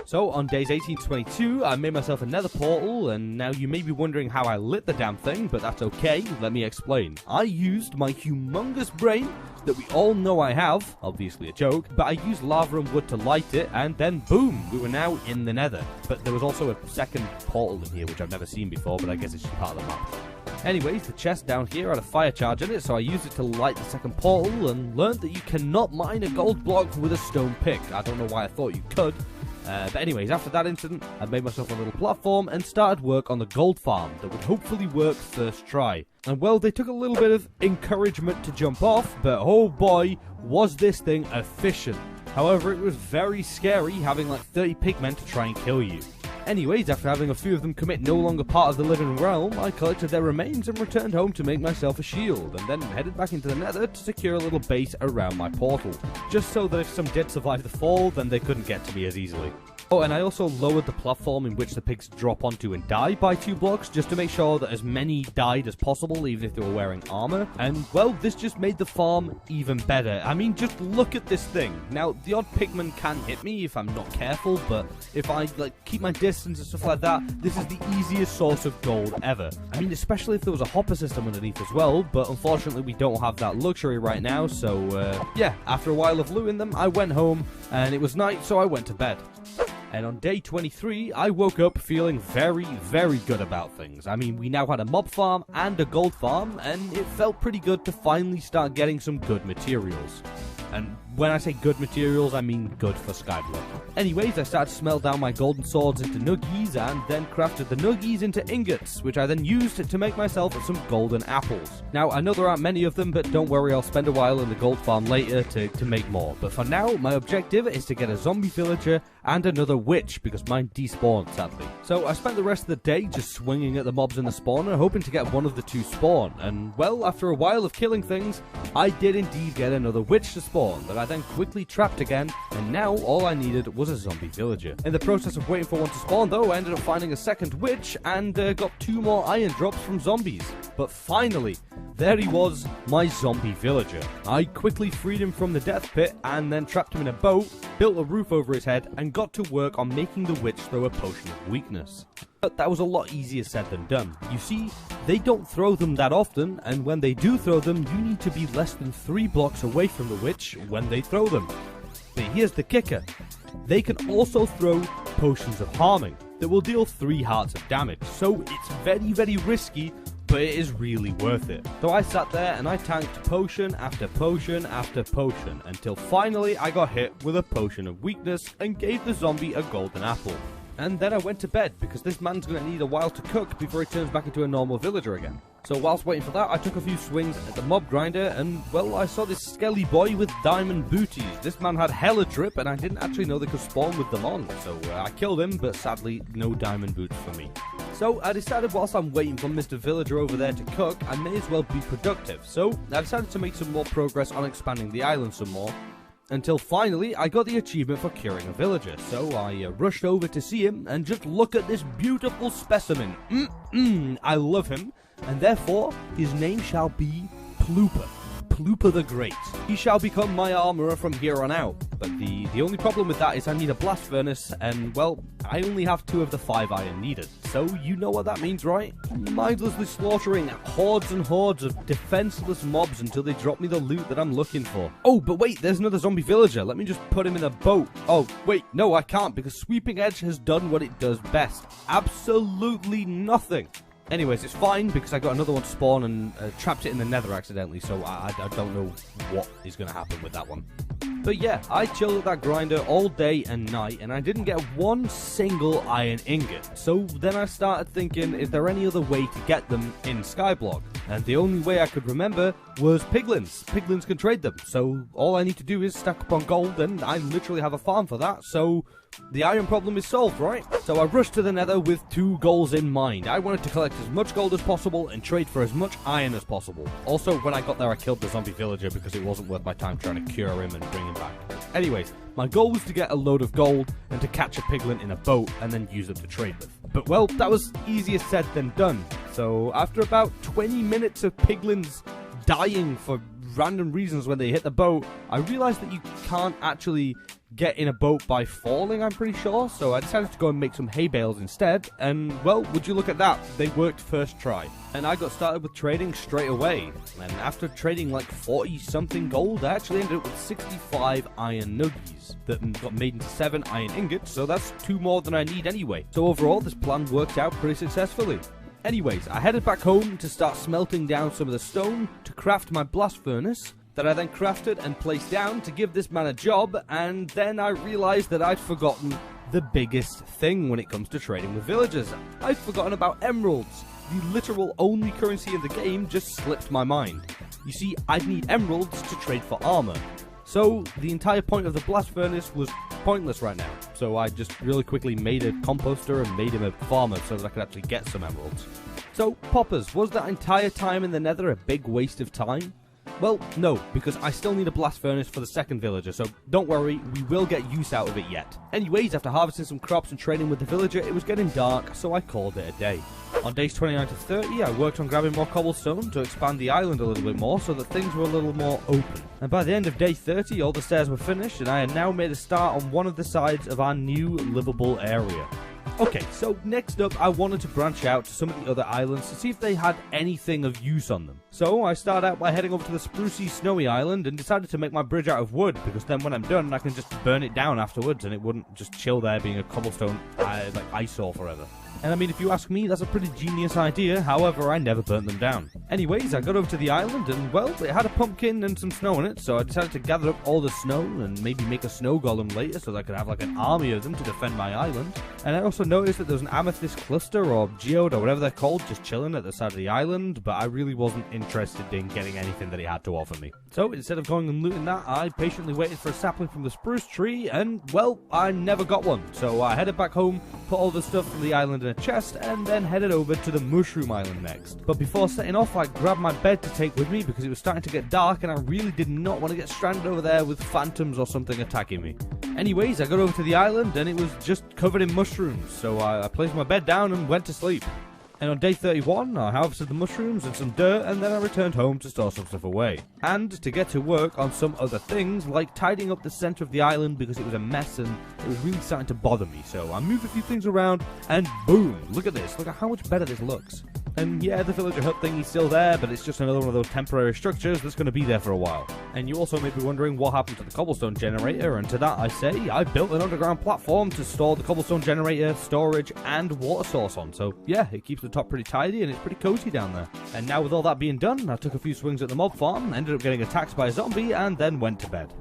So, on days 18 to 22, I made myself a nether portal, and now you may be wondering how I lit the damn thing, but that's okay, let me explain. I used my humongous brain that we all know I have, obviously a joke, but I used lava and wood to light it, and then boom, we were now in the nether. But there was also a second portal in here, which I've never seen before, but I guess it's just part of the map. Anyways, the chest down here had a fire charge in it, so I used it to light the second portal, and learned that you cannot mine a gold block with a stone pick. I don't know why I thought you could. But anyways, after that incident, I made myself a little platform and started work on the gold farm that would hopefully work first try. And well, they took a little bit of encouragement to jump off, but oh boy, was this thing efficient. However, it was very scary having like 30 pigmen to try and kill you. Anyways, after having a few of them commit no longer part of the living realm, I collected their remains and returned home to make myself a shield, and then headed back into the nether to secure a little base around my portal, just so that if some did survive the fall, then they couldn't get to me as easily. Oh, and I also lowered the platform in which the pigs drop onto and die by 2 blocks, just to make sure that as many died as possible, even if they were wearing armor. And, well, this just made the farm even better. I mean, just look at this thing. Now, the odd pigman can hit me if I'm not careful, but if I, keep my distance and stuff like that, this is the easiest source of gold ever. I mean, especially if there was a hopper system underneath as well, but unfortunately we don't have that luxury right now, so, yeah, after a while of looting them, I went home, and it was night, so I went to bed. And on day 23, I woke up feeling very, very good about things. I mean, we now had a mob farm and a gold farm, and it felt pretty good to finally start getting some good materials. And when I say good materials, I mean good for Skyblock. Anyways, I started to smelt down my golden swords into nuggies, and then crafted the nuggies into ingots, which I then used to make myself some golden apples. Now, I know there aren't many of them, but don't worry, I'll spend a while in the gold farm later to make more. But for now, my objective is to get a zombie villager and another witch, because mine despawned, sadly. So I spent the rest of the day just swinging at the mobs in the spawner, hoping to get one of the 2 spawn. And, well, after a while of killing things, I did indeed get another witch to spawn, that I then quickly trapped again, and now all I needed was a zombie villager. In the process of waiting for one to spawn, though, I ended up finding a second witch, and got 2 more iron drops from zombies. But finally, there he was, my zombie villager. I quickly freed him from the death pit, and then trapped him in a boat, built a roof over his head, and got to work on making the witch throw a potion of weakness. But that was a lot easier said than done. You see, they don't throw them that often, and when they do throw them, you need to be less than 3 blocks away from the witch when they throw them. But here's the kicker. They can also throw potions of harming that will deal 3 hearts of damage, so it's very, very risky, but it is really worth it. So I sat there and I tanked potion after potion after potion, until finally I got hit with a potion of weakness and gave the zombie a golden apple. And then I went to bed, because this man's going to need a while to cook before he turns back into a normal villager again. So whilst waiting for that, I took a few swings at the mob grinder, and, well, I saw this skelly boy with diamond booties. This man had hella drip, and I didn't actually know they could spawn with them on. So I killed him, but sadly, no diamond boots for me. So I decided whilst I'm waiting for Mr. Villager over there to cook, I may as well be productive. So I decided to make some more progress on expanding the island some more. Until finally, I got the achievement for curing a villager, so I rushed over to see him, and just look at this beautiful specimen. I love him, and therefore, his name shall be Plooper. Plooper the Great. He shall become my armorer from here on out, but the only problem with that is I need a blast furnace, and, well, I only have 2 of the 5 iron needed. So, you know what that means, right? Mindlessly slaughtering hordes and hordes of defenseless mobs until they drop me the loot that I'm looking for. Oh, but wait, there's another zombie villager. Let me just put him in a boat. Oh, wait, no, I can't, because Sweeping Edge has done what it does best. Absolutely nothing. Anyways, it's fine, because I got another one to spawn and trapped it in the nether accidentally, so I don't know what is going to happen with that one. But yeah, I chilled at that grinder all day and night, and I didn't get 1 single iron ingot. So then I started thinking, is there any other way to get them in Skyblock? And the only way I could remember was piglins. Piglins can trade them, so all I need to do is stack up on gold, and I literally have a farm for that, so the iron problem is solved, right? So I rushed to the nether with 2 goals in mind. I wanted to collect as much gold as possible and trade for as much iron as possible. Also, when I got there, I killed the zombie villager because it wasn't worth my time trying to cure him and bring him back. Anyways, my goal was to get a load of gold and to catch a piglin in a boat and then use it to trade with. But, well, that was easier said than done. So after about 20 minutes of piglins dying for random reasons when they hit the boat, I realized that you can't actually get in a boat by falling, I'm pretty sure, so I decided to go and make some hay bales instead, and, well, would you look at that, they worked first try. And I got started with trading straight away, and after trading like 40-something gold, I actually ended up with 65 iron nuggies that got made into 7 iron ingots, so that's 2 more than I need anyway. So overall, this plan worked out pretty successfully. Anyways, I headed back home to start smelting down some of the stone to craft my blast furnace, that I then crafted and placed down to give this man a job, and then I realized that I'd forgotten the biggest thing when it comes to trading with villagers. I'd forgotten about emeralds. The literal only currency in the game just slipped my mind. You see, I'd need emeralds to trade for armor. So the entire point of the blast furnace was pointless right now. So I just really quickly made a composter and made him a farmer so that I could actually get some emeralds. So, Poppers, was that entire time in the Nether a big waste of time? Well, no, because I still need a blast furnace for the second villager, so don't worry, we will get use out of it yet. Anyways, after harvesting some crops and trading with the villager, it was getting dark, so I called it a day. On days 29 to 30, I worked on grabbing more cobblestone to expand the island a little bit more so that things were a little more open. And by the end of day 30, all the stairs were finished, and I had now made a start on one of the sides of our new livable area. Okay, so next up, I wanted to branch out to some of the other islands to see if they had anything of use on them. So I started out by heading over to the sprucey snowy island and decided to make my bridge out of wood, because then when I'm done, I can just burn it down afterwards and it wouldn't just chill there being a cobblestone like eyesore forever. And I mean, if you ask me, that's a pretty genius idea, however, I never burnt them down. Anyways, I got over to the island and, well, it had a pumpkin and some snow in it, so I decided to gather up all the snow and maybe make a snow golem later so that I could have like an army of them to defend my island. And I also noticed that there was an amethyst cluster or geode or whatever they're called just chilling at the side of the island, but I really wasn't interested in getting anything that it had to offer me. So instead of going and looting that, I patiently waited for a sapling from the spruce tree and, well, I never got one. So I headed back home, put all the stuff from the island in a chest, and then headed over to the mushroom island next. But before setting off, I grabbed my bed to take with me because it was starting to get dark and I really did not want to get stranded over there with phantoms or something attacking me. Anyways, I got over to the island and it was just covered in mushrooms, so I placed my bed down and went to sleep. And on day 31, I harvested the mushrooms and some dirt, and then I returned home to store some stuff away. And to get to work on some other things, like tidying up the center of the island because it was a mess and it was really starting to bother me. So I moved a few things around, and boom, look at this, look at how much better this looks. And yeah, the villager hut thing is still there, but it's just another one of those temporary structures that's going to be there for a while. And you also may be wondering what happened to the cobblestone generator, and to that I say, I built an underground platform to store the cobblestone generator, storage, and water source on. So yeah, it keeps the top pretty tidy and it's pretty cozy down there. And now with all that being done, I took a few swings at the mob farm, ended up getting attacked by a zombie, and then went to bed.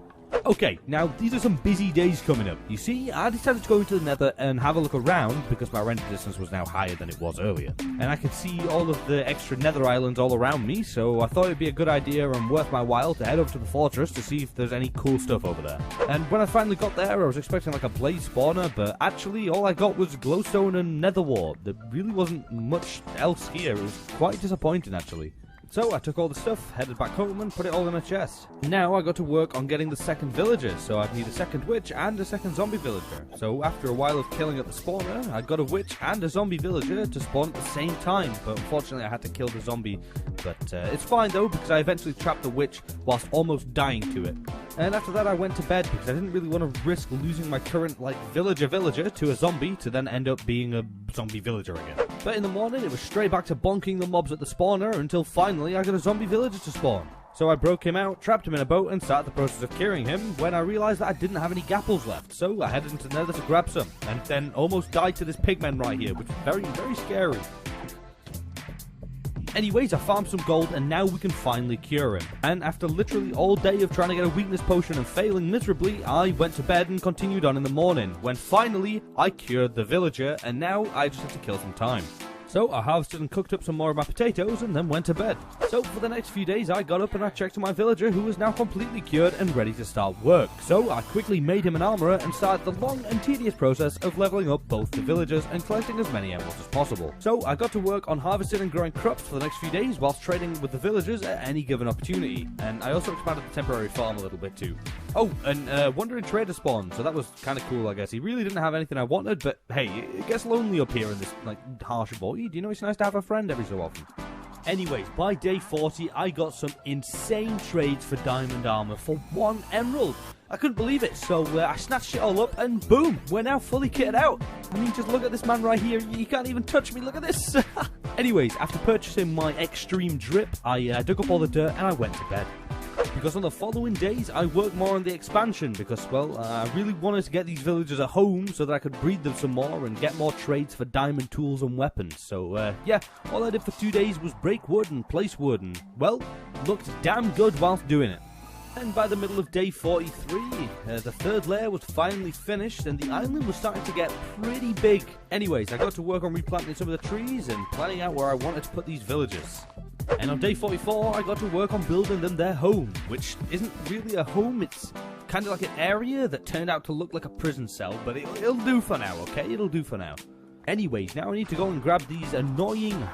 Okay, now these are some busy days coming up. You see, I decided to go into the Nether and have a look around because my render distance was now higher than it was earlier. And I could see all of the extra Nether islands all around me, so I thought it'd be a good idea and worth my while to head over to the fortress to see if there's any cool stuff over there. And when I finally got there, I was expecting like a blaze spawner, but actually all I got was glowstone and nether wart. There really wasn't much else here. It was quite disappointing actually. So I took all the stuff, headed back home and put it all in a chest. Now I got to work on getting the second villager, so I'd need a second witch and a second zombie villager. So after a while of killing at the spawner, I got a witch and a zombie villager to spawn at the same time, but unfortunately I had to kill the zombie. But it's fine though, because I eventually trapped the witch whilst almost dying to it. And after that I went to bed because I didn't really want to risk losing my current villager to a zombie to then end up being a zombie villager again. But in the morning it was straight back to bonking the mobs at the spawner until finally I got a zombie villager to spawn. So I broke him out, trapped him in a boat and started the process of curing him when I realised that I didn't have any gapples left. So I headed into the Nether to grab some and then almost died to this pigman right here, which is very, very scary. Anyways, I farmed some gold and now we can finally cure him. And after literally all day of trying to get a weakness potion and failing miserably, I went to bed and continued on in the morning, when finally I cured the villager and now I just have to kill some time. So I harvested and cooked up some more of my potatoes and then went to bed. So for the next few days I got up and I checked on my villager who was now completely cured and ready to start work. So I quickly made him an armourer and started the long and tedious process of leveling up both the villagers and collecting as many emeralds as possible. So I got to work on harvesting and growing crops for the next few days whilst trading with the villagers at any given opportunity. And I also expanded the temporary farm a little bit too. Oh, and Wandering Trader spawned, so that was kind of cool I guess. He really didn't have anything I wanted, but hey, it gets lonely up here in this harsh void. You know, it's nice to have a friend every so often. Anyways, by day 40, I got some insane trades for diamond armor for 1 emerald. I couldn't believe it, so I snatched it all up, and boom, we're now fully kitted out. I mean, just look at this man right here. You can't even touch me. Look at this. Anyways, after purchasing my extreme drip, I dug up all the dirt and I went to bed. Because on the following days, I worked more on the expansion because, well, I really wanted to get these villagers a home so that I could breed them some more and get more trades for diamond tools and weapons. So, yeah, all I did for 2 days was break wood and place wood and, well, looked damn good whilst doing it. And by the middle of day 43, the 3rd layer was finally finished and the island was starting to get pretty big. Anyways, I got to work on replanting some of the trees and planning out where I wanted to put these villagers. And on day 44, I got to work on building them their home, which isn't really a home, it's kind of like an area that turned out to look like a prison cell, but it'll do for now, okay? It'll do for now. Anyways, now I need to go and grab these annoying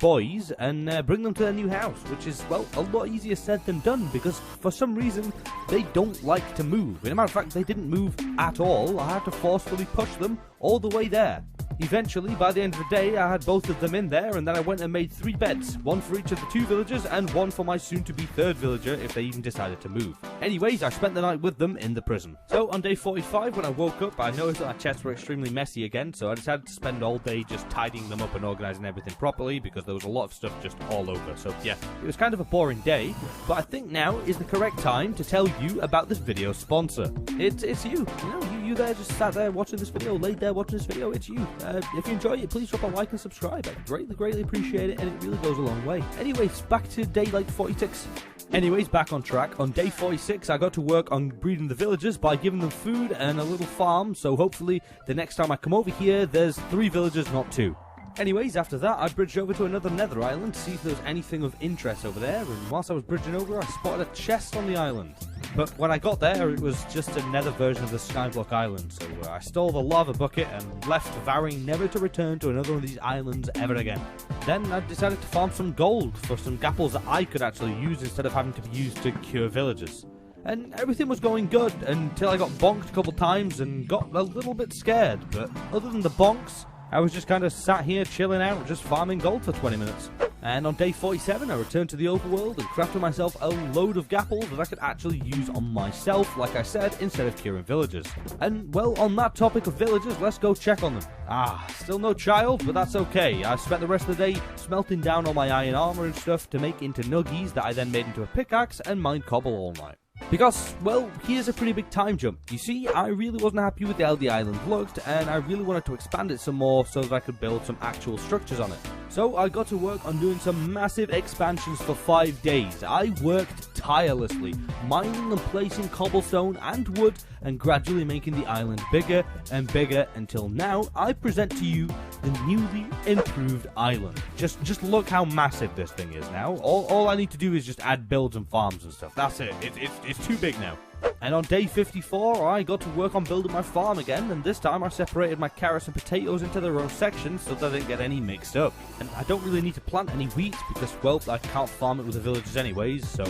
boys and bring them to their new house, which is, well, a lot easier said than done, because for some reason, they don't like to move. As a matter of fact, they didn't move at all. I had to forcefully push them all the way there. Eventually, by the end of the day, I had both of them in there, and then I went and made 3 beds. 1 for each of the 2 villagers, and 1 for my soon-to-be 3rd villager, if they even decided to move. Anyways, I spent the night with them in the prison. So, on day 45, when I woke up, I noticed that my chests were extremely messy again, so I decided to spend all day just tidying them up and organising everything properly, because there was a lot of stuff just all over. So, yeah, it was kind of a boring day, but I think now is the correct time to tell you about this video's sponsor. It's you. You know, you there just sat there watching this video, laid there watching this video, it's you. If you enjoy it, please drop a like and subscribe. I greatly appreciate it, and it really goes a long way. Anyways, back to day like 46. Anyways, back on track. On day 46, I got to work on breeding the villagers by giving them food and a little farm, so hopefully the next time I come over here, there's 3 villagers, not 2. Anyways, after that, I bridged over to another nether island to see if there was anything of interest over there, and whilst I was bridging over, I spotted a chest on the island. But when I got there, it was just a nether version of the Skyblock Island, so I stole the lava bucket and left, vowing never to return to another of these islands ever again. Then I decided to farm some gold for some gapples that I could actually use instead of having to be used to cure villagers. And everything was going good until I got bonked a couple times and got a little bit scared, but other than the bonks, I was just kind of sat here chilling out, just farming gold for 20 minutes. And on day 47, I returned to the overworld and crafted myself a load of gapples that I could actually use on myself, like I said, instead of curing villagers. And, well, on that topic of villagers, let's go check on them. Still no child, but that's okay. I spent the rest of the day smelting down all my iron armor and stuff to make into nuggies that I then made into a pickaxe and mined cobble all night. Because, well, here's a pretty big time jump. You see, I really wasn't happy with how the island looked, and I really wanted to expand it some more so that I could build some actual structures on it. So I got to work on doing some massive expansions for 5 days. I worked tirelessly, mining and placing cobblestone and wood, and gradually making the island bigger and bigger until now I present to you the newly improved island. Just look how massive this thing is now. All I need to do is just add builds and farms and stuff. That's it. It's too big now. And on day 54, I got to work on building my farm again, and this time I separated my carrots and potatoes into their own sections so that I didn't get any mixed up. And I don't really need to plant any wheat because, well, I can't farm it with the villagers anyways, so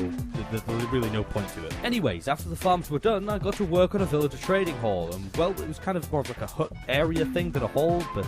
there's really no point to it. Anyways, after the farms were done, I got to work on a villager trading hall, and, well, it was kind of more of like a hut area thing than a hall, but,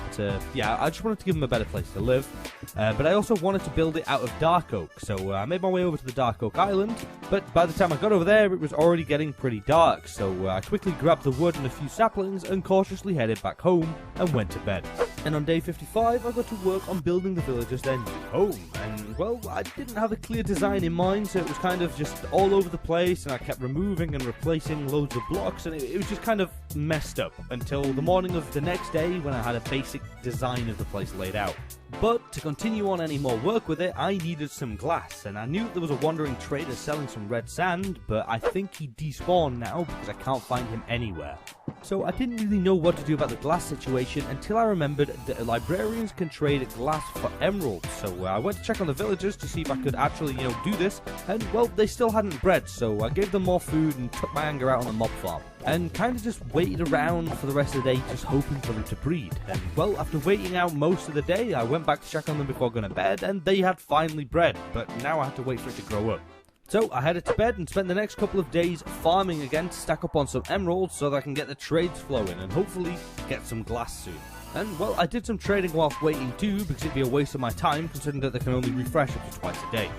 yeah, I just wanted to give them a better place to live. But I also wanted to build it out of dark oak, so I made my way over to the dark oak island, but by the time I got over there, it was already getting pretty dark, so I quickly grabbed the wood and a few saplings and cautiously headed back home and went to bed. And on day 55, I got to work on building the villagers their new home, and, well, I didn't have a clear design in mind, so it was kind of just all over the place, and I kept removing and replacing loads of blocks, and it was just kind of messed up until the morning of the next day when I had a basic design of the place laid out. But to continue on any more work with it, I needed some glass, and I knew there was a wandering trader selling some red sand, but I think he despawned now because I can't find him anywhere. So I didn't really know what to do about the glass situation until I remembered that librarians can trade glass for emeralds, so I went to check on the villagers to see if I could actually, do this, and, well, they still hadn't bred, so I gave them more food and took my anger out on the mob farm. And kind of just waited around for the rest of the day just hoping for them to breed. And, well, after waiting out most of the day, I went back to check on them before going to bed, and they had finally bred, but now I had to wait for it to grow up. So I headed to bed and spent the next couple of days farming again to stack up on some emeralds so that I can get the trades flowing and hopefully get some glass soon. And, well, I did some trading whilst waiting too, because it'd be a waste of my time, considering that they can only refresh up to twice a day.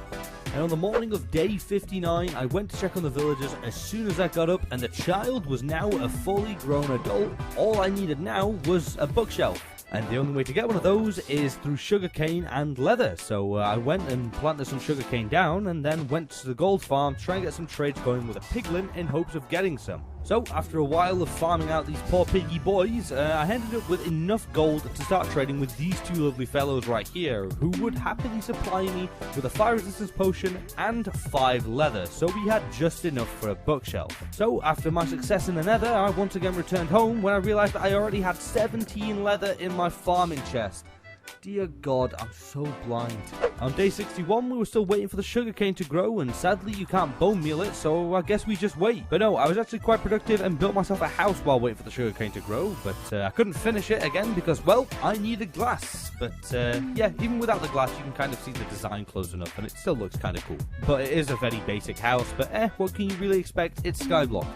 And on the morning of day 59, I went to check on the villagers as soon as I got up, and the child was now a fully grown adult. All I needed now was a bookshelf. And the only way to get one of those is through sugarcane and leather. So I went and planted some sugarcane down, and then went to the gold farm to try and get some trades going with a piglin in hopes of getting some. So after a while of farming out these poor piggy boys, I ended up with enough gold to start trading with these two lovely fellows right here, who would happily supply me with a fire resistance potion and 5 leather, so we had just enough for a bookshelf. So after my success in the nether, I once again returned home when I realised that I already had 17 leather in my farming chest. Dear God, I'm so blind. On day 61, we were still waiting for the sugarcane to grow, and sadly you can't bone meal it, so I guess we just wait. But no, I was actually quite productive and built myself a house while waiting for the sugarcane to grow, but I couldn't finish it again because, well, I needed glass. But yeah, even without the glass, you can kind of see the design close enough, and it still looks kind of cool. But it is a very basic house, but what can you really expect? It's Skyblock.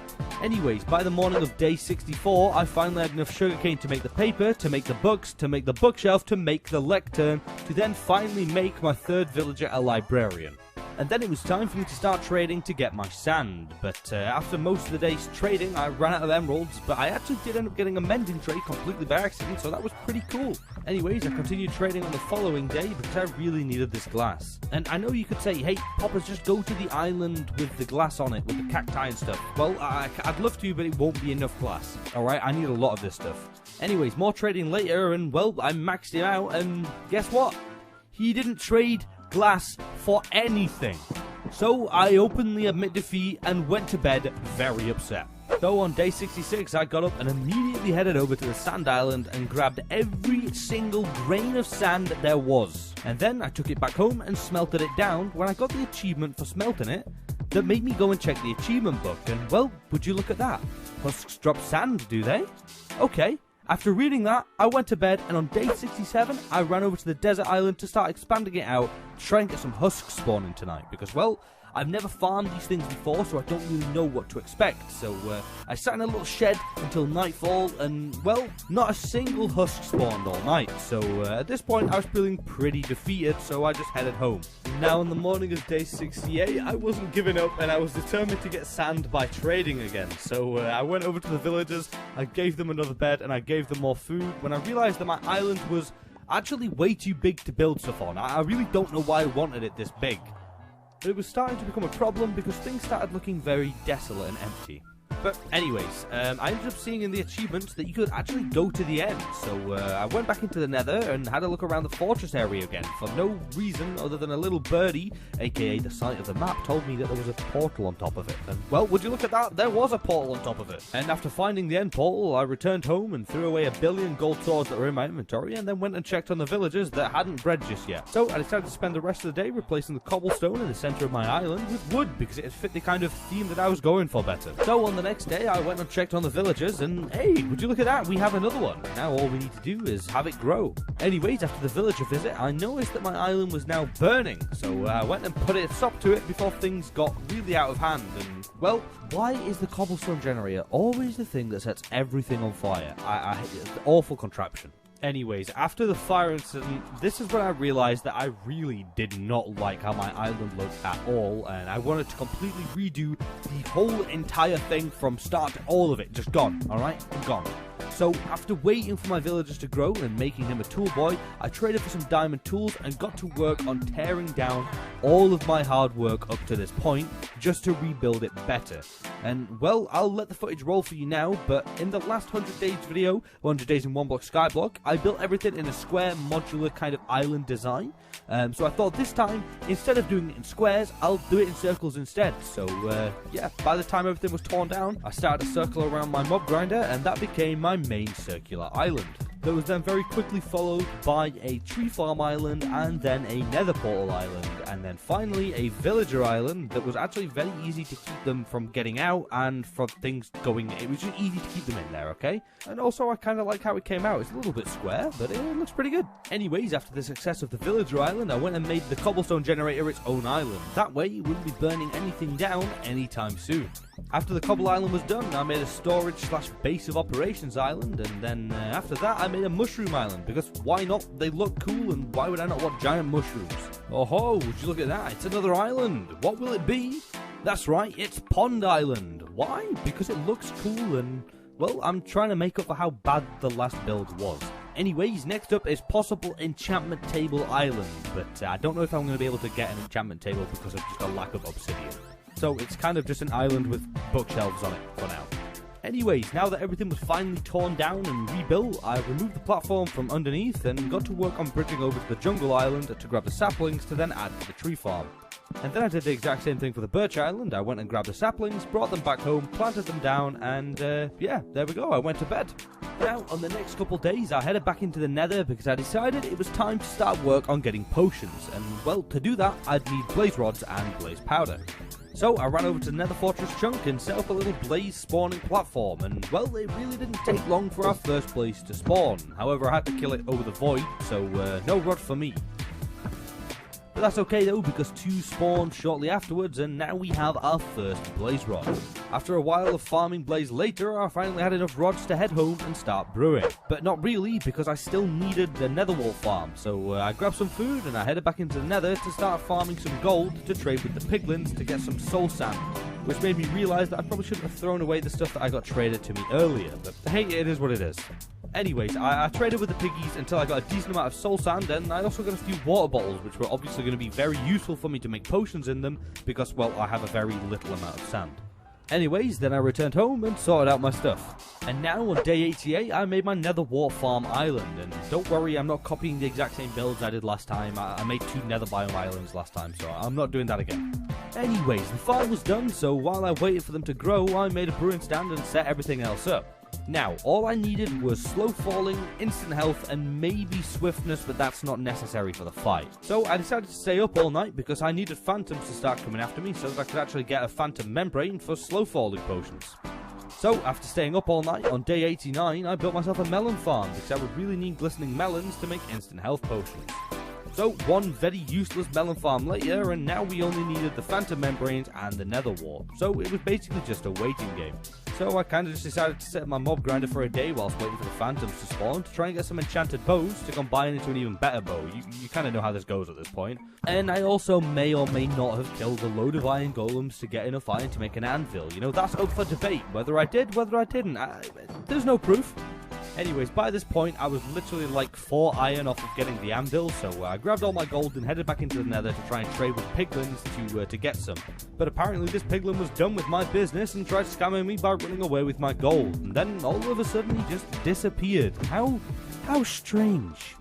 Anyways, by the morning of day 64, I finally had enough sugarcane to make the paper, to make the books, to make the bookshelf, to make the lectern, to then finally make my 3rd villager a librarian. And then it was time for me to start trading to get my sand, but after most of the day's trading I ran out of emeralds, but I actually did end up getting a mending tray completely by accident, so that was pretty cool. Anyways, I continued trading on the following day because I really needed this glass. And I know you could say, hey Poppers, just go to the island with the glass on it, with the cacti and stuff. Well, I'd love to, but it won't be enough glass. Alright, I need a lot of this stuff. Anyways, more trading later, and well, I maxed him out, and guess what? He didn't trade glass for anything. So I openly admit defeat and went to bed very upset. So on day 66 I got up and immediately headed over to the sand island and grabbed every single grain of sand there was. And then I took it back home and smelted it down when I got the achievement for smelting it that made me go and check the achievement book, and well, would you look at that? Husks drop sand, do they? Okay. After reading that, I went to bed, and on day 67, I ran over to the desert island to start expanding it out, to try and get some husks spawning tonight, because, well, I've never farmed these things before, so I don't really know what to expect. So I sat in a little shed until nightfall, and, well, not a single husk spawned all night. So at this point, I was feeling pretty defeated, so I just headed home. Now, on the morning of day 68, I wasn't giving up, and I was determined to get sand by trading again. So I went over to the villagers, I gave them another bed, and I gave them more food, when I realised that my island was actually way too big to build stuff on. I really don't know why I wanted it this big. But it was starting to become a problem because things started looking very desolate and empty. But anyways, I ended up seeing in the achievements that you could actually go to the end. So I went back into the nether and had a look around the fortress area again for no reason other than a little birdie, aka the site of the map, told me that there was a portal on top of it. And well, would you look at that? There was a portal on top of it. And after finding the end portal, I returned home and threw away 1 billion gold swords that were in my inventory, and then went and checked on the villagers that hadn't bred just yet. So I decided to spend the rest of the day replacing the cobblestone in the center of my island with wood because it fit the kind of theme that I was going for better. So on the next day, I went and checked on the villagers, and hey, would you look at that? We have another one. Now all we need to do is have it grow. Anyways, after the villager visit, I noticed that my island was now burning, so I went and put a stop to it before things got really out of hand. And well, why is the cobblestone generator always the thing that sets everything on fire? It's an awful contraption. Anyways, after the fire incident, this is when I realised that I really did not like how my island looked at all, and I wanted to completely redo the whole entire thing from start to all of it. Just gone, alright? Gone. So, after waiting for my villagers to grow and making him a tool boy, I traded for some diamond tools and got to work on tearing down all of my hard work up to this point, just to rebuild it better. And, well, I'll let the footage roll for you now, but in the last 100 days video, 100 days in one block skyblock, I built everything in a square, modular kind of island design. So I thought this time, instead of doing it in squares, I'll do it in circles instead. So, yeah, by the time everything was torn down, I started a circle around my mob grinder, and that became my main circular island. That was then very quickly followed by a tree farm island, and then a nether portal island, and then finally a villager island that was actually very easy to keep them from getting out and from things going. It was just easy to keep them in there, okay? And also I kind of like how it came out. It's a little bit square, but it looks pretty good. Anyways, after the success of the villager island, I went and made the cobblestone generator its own island. That way it wouldn't be burning anything down anytime soon. After the cobble island was done, I made a storage/base of operations island, and then after that I made a mushroom island, because why not? They look cool, and why would I not want giant mushrooms? Oh ho, would you look at that, it's another island. What will it be? That's right, it's Pond Island. Why? Because it looks cool and, well, I'm trying to make up for how bad the last build was. Anyways, next up is possible enchantment table island, but I don't know if I'm going to be able to get an enchantment table because of just a lack of obsidian. So it's kind of just an island with bookshelves on it for now. Anyways, now that everything was finally torn down and rebuilt, I removed the platform from underneath and got to work on bridging over to the jungle island to grab the saplings to then add to the tree farm. And then I did the exact same thing for the birch island. I went and grabbed the saplings, brought them back home, planted them down, and yeah, there we go, I went to bed. Now, on the next couple days, I headed back into the nether because I decided it was time to start work on getting potions, and well, to do that, I'd need blaze rods and blaze powder. So I ran over to the Nether Fortress chunk and set up a little blaze spawning platform, and well, it really didn't take long for our first blaze to spawn. However, I had to kill it over the void, so no rod for me. But that's okay though, because 2 spawned shortly afterwards, and now we have our first blaze rod. After a while of farming blaze later, I finally had enough rods to head home and start brewing. But not really, because I still needed the nether wall farm, so I grabbed some food and I headed back into the nether to start farming some gold to trade with the piglins to get some soul sand. Which made me realise that I probably shouldn't have thrown away the stuff that I got traded to me earlier, but hey, it is what it is. Anyways, I traded with the piggies until I got a decent amount of soul sand, and I also got a few water bottles, which were obviously going to be very useful for me to make potions in them, because, well, I have a very little amount of sand. Anyways, then I returned home and sorted out my stuff. And now, on day 88, I made my nether wart farm island, and don't worry, I'm not copying the exact same builds I did last time. I made 2 nether biome islands last time, so I'm not doing that again. Anyways, the farm was done, so while I waited for them to grow, I made a brewing stand and set everything else up. Now, all I needed was slow falling, instant health, and maybe swiftness, but that's not necessary for the fight. So I decided to stay up all night because I needed phantoms to start coming after me so that I could actually get a phantom membrane for slow falling potions. So, after staying up all night, on day 89, I built myself a melon farm because I would really need glistening melons to make instant health potions. So, one very useless melon farm later, and now we only needed the phantom membranes and the nether wart. So, it was basically just a waiting game. So, I kind of just decided to set up my mob grinder for a day whilst waiting for the phantoms to spawn to try and get some enchanted bows to combine into an even better bow. You kind of know how this goes at this point. And I also may or may not have killed a load of iron golems to get enough iron to make an anvil. You know, that's up for debate. Whether I did, whether I didn't. There's no proof. Anyways, by this point, I was literally like 4 iron off of getting the anvil, so I grabbed all my gold and headed back into the nether to try and trade with piglins to get some. But apparently this piglin was done with my business and tried scamming me by running away with my gold, and then all of a sudden he just disappeared. How strange.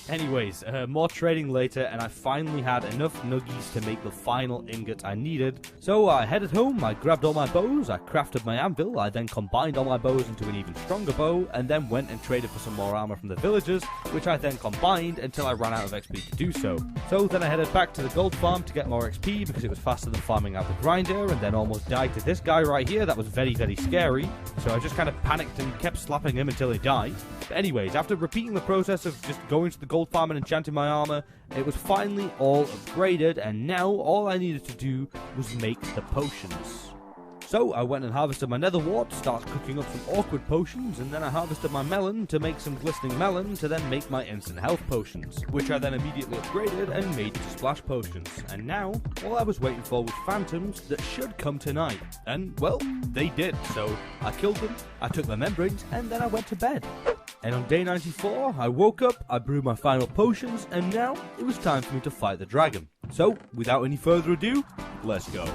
Anyways, more trading later, and I finally had enough nuggies to make the final ingot I needed. So I headed home, I grabbed all my bows, I crafted my anvil, I then combined all my bows into an even stronger bow, and then went and traded for some more armor from the villagers, which I then combined until I ran out of XP to do so. So then I headed back to the gold farm to get more XP because it was faster than farming out the grinder, and then almost died to this guy right here. That was very, very scary. So I just kind of panicked and kept slapping him until he died. But anyways, after repeating the process of just going to the gold farm and enchanting my armor, it was finally all upgraded, and now all I needed to do was make the potions. So I went and harvested my nether wart, started cooking up some awkward potions, and then I harvested my melon to make some glistening melon to then make my instant health potions, which I then immediately upgraded and made to splash potions. And now, all I was waiting for was phantoms that should come tonight. And, well, they did. So I killed them, I took their membranes, and then I went to bed. And on day 94, I woke up, I brewed my final potions, and now it was time for me to fight the dragon. So, without any further ado, let's go.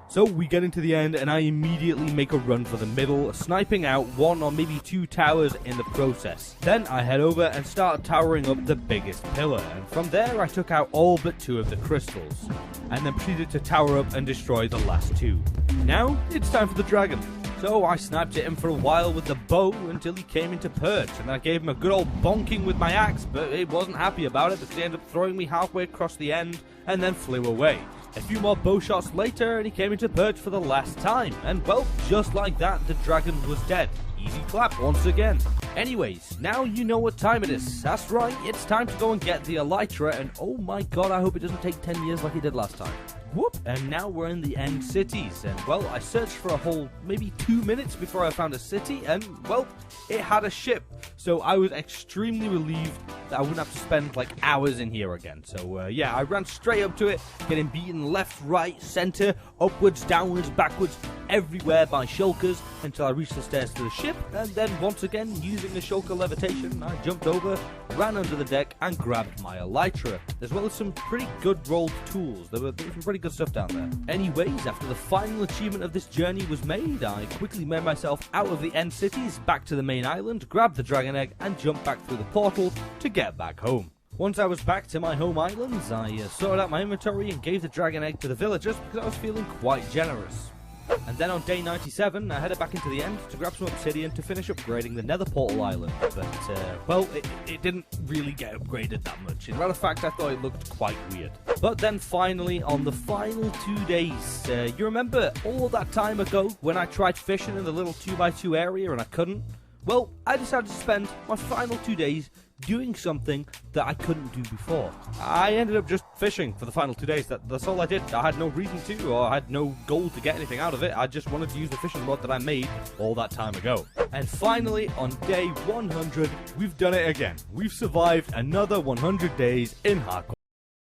So we get into the end, and I immediately make a run for the middle, sniping out 1 or maybe 2 towers in the process. Then I head over and start towering up the biggest pillar, and from there I took out all but 2 of the crystals, and then proceeded to tower up and destroy the last 2. Now, it's time for the dragon. So I sniped at him for a while with the bow until he came into perch, and I gave him a good old bonking with my axe, but he wasn't happy about it because he ended up throwing me halfway across the end and then flew away. A few more bow shots later and he came into perch for the last time, and well, just like that, the dragon was dead. Easy clap once again. Anyways, now you know what time it is. That's right, it's time to go and get the elytra, and oh my god, I hope it doesn't take 10 years like it did last time. Whoop! And now we're in the end cities, and well, I searched for a whole maybe 2 minutes before I found a city, and well, it had a ship. So I was extremely relieved that I wouldn't have to spend like hours in here again. So yeah, I ran straight up to it, getting beaten left, right, center, upwards, downwards, backwards, everywhere by shulkers until I reached the stairs to the ship, and then once again, using the shulker levitation, I jumped over, ran under the deck, and grabbed my elytra, as well as some pretty good rolled tools. There was some pretty good stuff down there. Anyways, after the final achievement of this journey was made, I quickly made myself out of the end cities, back to the main island, grabbed the dragon egg, and jumped back through the portal to get back home. Once I was back to my home islands, I sorted out my inventory and gave the dragon egg to the villagers because I was feeling quite generous. And then on day 97, I headed back into the end to grab some obsidian to finish upgrading the nether portal island. But, well, it didn't really get upgraded that much. In matter of fact, I thought it looked quite weird. But then finally, on the final 2 days, you remember all that time ago when I tried fishing in the little 2x2 area and I couldn't? Well, I decided to spend my final 2 days doing something that I couldn't do before. I ended up just fishing for the final 2 days. That's all I did. I had no reason to, or I had no goal to get anything out of it. I just wanted to use the fishing rod that I made all that time ago. And finally, on day 100, we've done it again. We've survived another 100 days in hardcore.